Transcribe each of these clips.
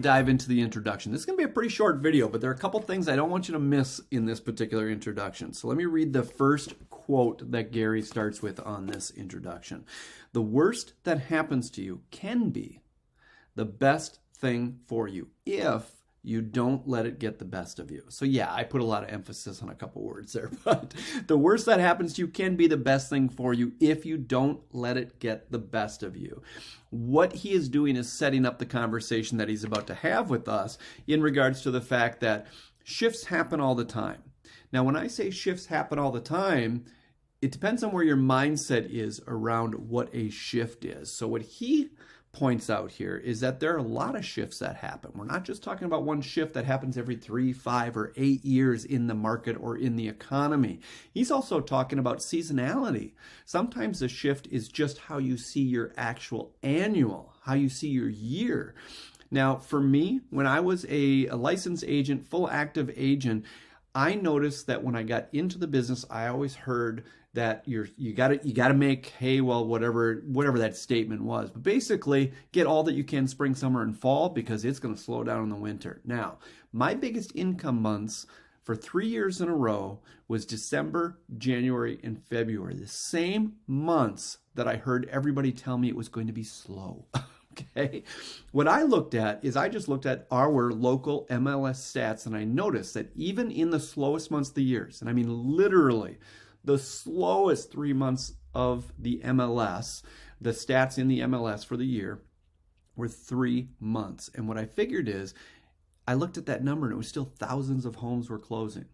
dive into the introduction. This is going to be a pretty short video, but there are a couple things I don't want you to miss in this particular introduction. So let me read the first quote that Gary starts with on this introduction. The worst that happens to you can be the best thing for you if you don't let it get the best of you. So yeah, I put a lot of emphasis on a couple words there, but the worst that happens to you can be the best thing for you if you don't let it get the best of you. What he is doing is setting up the conversation that he's about to have with us in regards to the fact that shifts happen all the time. Now, when I say shifts happen all the time, it depends on where your mindset is around what a shift is. So what he points out here is that there are a lot of shifts that happen. We're not just talking about one shift that happens every 3, 5, or 8 years in the market or in the economy. He's also talking about seasonality. Sometimes the shift is just how you see your actual annual, how you see your year. Now, for me, when I was a licensed agent, full active agent, I noticed that when I got into the business, I always heard that you got to make hay while whatever that statement was. But basically, get all that you can spring, summer, and fall because it's going to slow down in the winter. Now, my biggest income months for 3 years in a row was December, January, and February. The same months that I heard everybody tell me it was going to be slow. Okay. What I looked at is I just looked at our local MLS stats, and I noticed that even in the slowest months of the years, and I mean literally the slowest 3 months of the MLS, the stats in the MLS for the year were 3 months. And what I figured is I looked at that number and it was still thousands of homes were closing.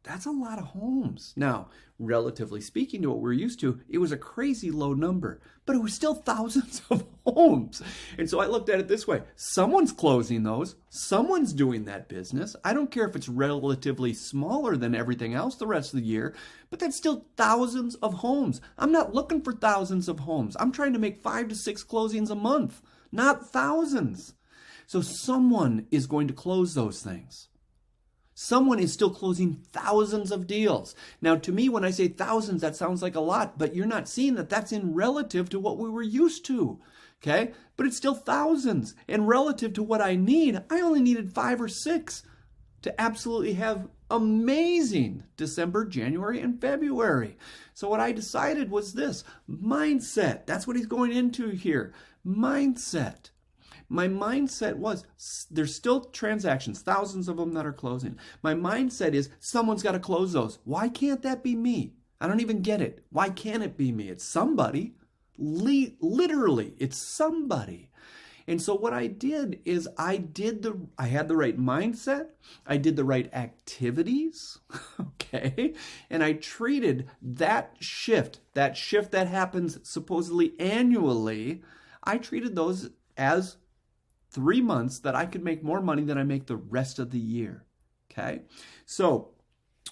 That's a lot of homes. Now, relatively speaking to what we're used to, it was a crazy low number, but it was still thousands of homes. And so I looked at it this way. Someone's closing those. Someone's doing that business. I don't care if it's relatively smaller than everything else the rest of the year, but that's still thousands of homes. I'm not looking for thousands of homes. I'm trying to make 5 to 6 closings a month, not thousands. So someone is going to close those things. Someone is still closing thousands of deals. Now, to me, when I say thousands, that sounds like a lot, but you're not seeing that that's in relative to what we were used to, okay? But it's still thousands. And relative to what I need, I only needed 5 or 6 to absolutely have amazing December, January, and February. So what I decided was this, mindset. That's what he's going into here, mindset. My mindset was, there's still transactions, thousands of them that are closing. My mindset is, someone's got to close those. Why can't that be me? I don't even get it. Why can't it be me? It's somebody. Literally, it's somebody. And so what I did is I had the right mindset. I did the right activities, okay? And I treated that shift that happens supposedly annually, I treated those as 3 months that I could make more money than I make the rest of the year, okay? So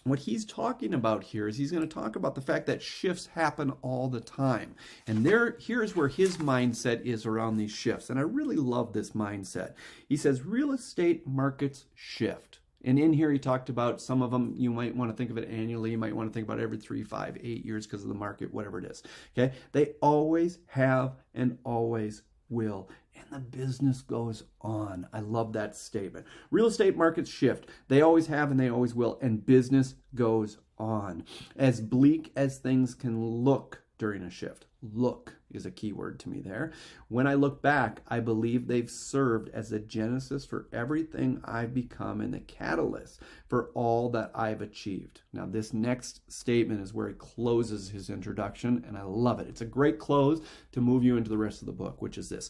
what he's talking about here is he's going to talk about the fact that shifts happen all the time. And here's where his mindset is around these shifts. And I really love this mindset. He says real estate markets shift. And in here he talked about some of them, you might want to think of it annually. You might want to think about every 3, 5, 8 years because of the market, whatever it is, okay? They always have and always will. And the business goes on. I love that statement. Real estate markets shift. They always have and they always will. And business goes on. As bleak as things can look during a shift. Look is a key word to me there. When I look back, I believe they've served as the genesis for everything I've become and the catalyst for all that I've achieved. Now, this next statement is where he closes his introduction, and I love it. It's a great close to move you into the rest of the book, which is this.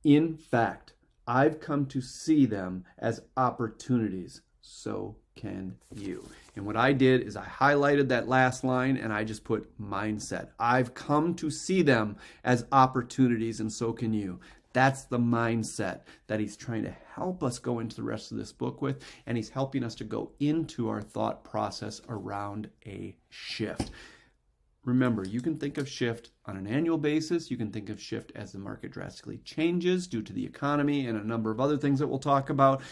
In fact, I've come to see them as opportunities. So can you. And what I did is I highlighted that last line and I just put mindset. I've come to see them as opportunities, and so can you. That's the mindset that he's trying to help us go into the rest of this book with, and he's helping us to go into our thought process around a shift. Remember, you can think of shift on an annual basis. You can think of shift as the market drastically changes due to the economy and a number of other things that we'll talk about.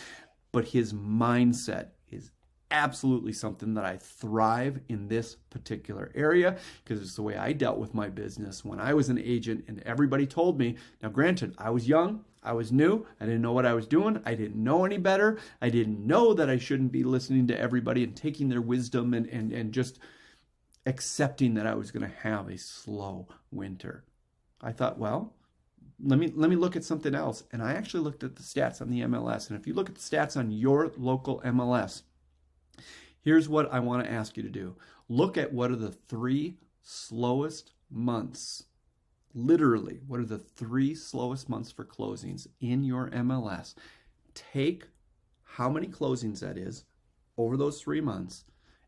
But his mindset is absolutely something that I thrive in this particular area because it's the way I dealt with my business when I was an agent and everybody told me. Now, granted, I was young, I was new, I didn't know what I was doing, I didn't know any better, I didn't know that I shouldn't be listening to everybody and taking their wisdom and just accepting that I was going to have a slow winter. I thought, well, let me look at something else. And I actually looked at the stats on the MLS. And if you look at the stats on your local MLS, here's what I want to ask you to do. Look at what are the 3 slowest months. Literally, what are the 3 slowest months for closings in your MLS? Take how many closings that is over those 3 months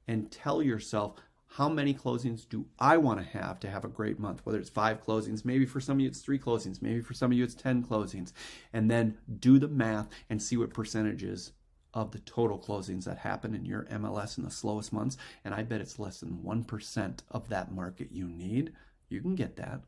and tell yourself, how many closings do I want to have a great month? Whether it's 5 closings, maybe for some of you it's 3 closings, maybe for some of you it's 10 closings. And then do the math and see what percentages of the total closings that happen in your MLS in the slowest months. And I bet it's less than 1% of that market you need. You can get that.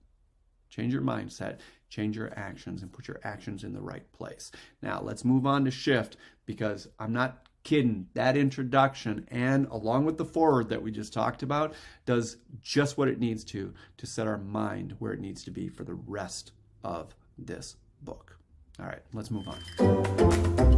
Change your mindset, change your actions, and put your actions in the right place. Now, let's move on to shift, because I'm not kidding. That introduction, and along with the forward that we just talked about, does just what it needs to set our mind where it needs to be for the rest of this book. All right, let's move on.